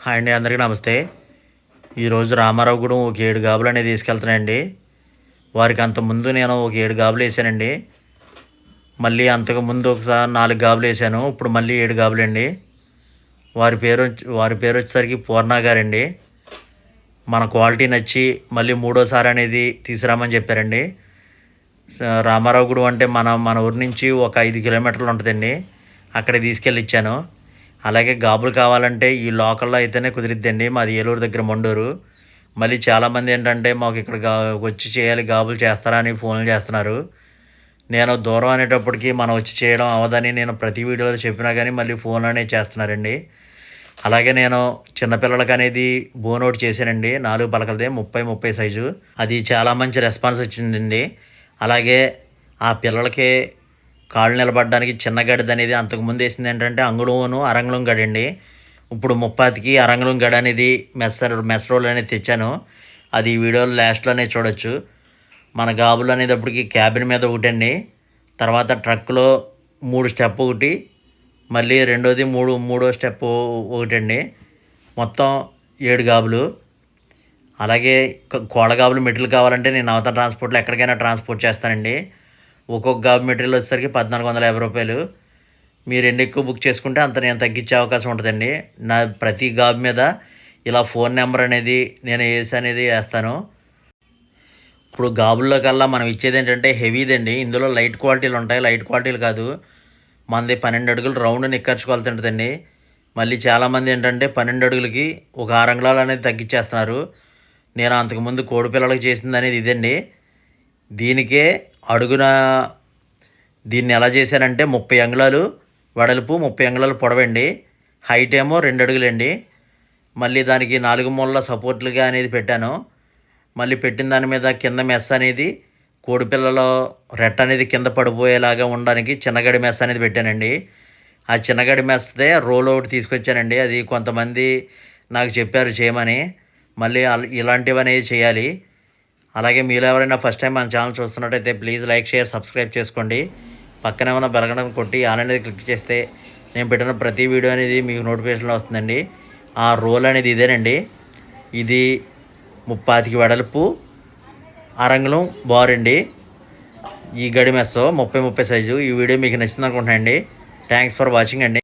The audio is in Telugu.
హాయ్ అండి, అందరికీ నమస్తే. ఈరోజు రామారావుగూడెం ఒక 7 గాబులు అనేది తీసుకెళ్తున్నాయండి. వారికి అంతకుముందు నేను ఒక 7 గాబులు వేసానండి. మళ్ళీ అంతకుముందు ఒకసారి 4 గాబులు వేసాను. ఇప్పుడు మళ్ళీ 7 గాబులండి. వారి పేరు వచ్చేసరికి పూర్ణ గారండి. మన క్వాలిటీ నచ్చి మళ్ళీ మూడోసారి అనేది తీసుకురామని చెప్పారండి. రామారావుగూడెం అంటే మన ఊరి నుంచి ఒక 5 కిలోమీటర్లు ఉంటుందండి. అక్కడికి తీసుకెళ్ళి ఇచ్చాను. అలాగే గాబులు కావాలంటే ఈ లోకల్లో అయితేనే కుదిరిద్దండి. మాది ఏలూరు దగ్గర మండూరు. మళ్ళీ చాలామంది ఏంటంటే మాకు ఇక్కడ వచ్చి చేయాలి, గాబులు చేస్తారా అని ఫోన్లు చేస్తున్నారు. నేను దూరం అనేటప్పటికీ మనం వచ్చి చేయడం అవ్వదని నేను ప్రతి వీడియోలో చెప్పినా కానీ మళ్ళీ ఫోన్లు అనేవి చేస్తున్నారండి. అలాగే నేను చిన్నపిల్లలకి అనేది బోన్ ఒకటి చేశానండి. 4 పలకలదే 30 సైజు. అది చాలా మంచి రెస్పాన్స్ వచ్చిందండి. అలాగే ఆ పిల్లలకి కాళ్ళు నిలబడడానికి చిన్న గడిది అనేది అంతకుముందు వేసింది ఏంటంటే అంగుళంను అరంగుళం గడి అండి. ఇప్పుడు 30కి అరంగుళం గడి అనేది మెస్ రోల్ అనేది తెచ్చాను. అది ఈ వీడియోలో లాస్ట్లోనే చూడొచ్చు. మన గాబులు అనేటప్పటికి క్యాబిన్ మీద ఒకటండి, తర్వాత ట్రక్లో 3 స్టెప్ ఒకటి, మళ్ళీ రెండోది మూడో స్టెప్ ఒకటండి. మొత్తం 7 గాబులు. అలాగే కోళ్ళ గాబులు మెటీరియల్ కావాలంటే నేను అవతల ట్రాన్స్పోర్ట్లో ఎక్కడికైనా ట్రాన్స్పోర్ట్ చేస్తానండి. ఒక్కొక్క గాబు మెటీరియల్ వచ్చేసరికి 1450 రూపాయలు. మీరు ఎన్ని ఎక్కువ బుక్ చేసుకుంటే అంత నేను తగ్గించే అవకాశం ఉంటుందండి. నా ప్రతి గాబు మీద ఇలా ఫోన్ నెంబర్ అనేది నేను అనేది వేస్తాను. ఇప్పుడు గాబుల్లో కల్లా మనం ఇచ్చేది ఏంటంటే హెవీదండి. ఇందులో లైట్ క్వాలిటీలు ఉంటాయి, లైట్ క్వాలిటీలు కాదు. మనది 12 అడుగులు రౌండ్ నిక్కర్చుకోవాల్సి ఉంటుందండి. మళ్ళీ చాలామంది ఏంటంటే 12 అడుగులకి ఒక 6 అంగుళాలు అనేది తగ్గించేస్తున్నారు. నేను అంతకుముందు కోడి పిల్లలకి చేసింది అనేది ఇదండి. దీనికే అడుగున దీన్ని ఎలా చేశానంటే 30 అంగుళాలు వెడల్పు, 30 అంగుళాలు పొడవండి. హైట్ ఏమో 2 అడుగులండి. మళ్ళీ దానికి 4 మూలల సపోర్ట్లుగా అనేది పెట్టాను. మళ్ళీ పెట్టిన దాని మీద కింద మెస్ అనేది కోడిపిల్లలో రెట్ట అనేది కింద పడిపోయేలాగా ఉండడానికి చిన్నగడి మెస్ అనేది పెట్టానండి. ఆ చిన్నగడి మెస్దే రోల్ ఒకటి తీసుకొచ్చానండి. అది కొంతమంది నాకు చెప్పారు చేయమని. మళ్ళీ ఇలాంటివి అనేది చేయాలి. అలాగే మీరు ఎవరైనా ఫస్ట్ టైం మన ఛానల్ చూస్తున్నట్టయితే ప్లీజ్ లైక్, షేర్, సబ్స్క్రైబ్ చేసుకోండి. పక్కనే ఉన్న బెల్ ఐకాన్ కొట్టి ఆల్ అనేది క్లిక్ చేస్తే నేను పెట్టిన ప్రతి వీడియో అనేది మీకు నోటిఫికేషన్లో వస్తుందండి. ఆ రోల్ అనేది ఇదేనండి. ఇది 30కి వెడల్పు, అరంగుళం బారండి. ఈ గడి మెస్ 30 సైజు. ఈ వీడియో మీకు నచ్చింది అనుకుంటున్నాను అండి. థ్యాంక్స్ ఫర్ వాచింగ్ అండి.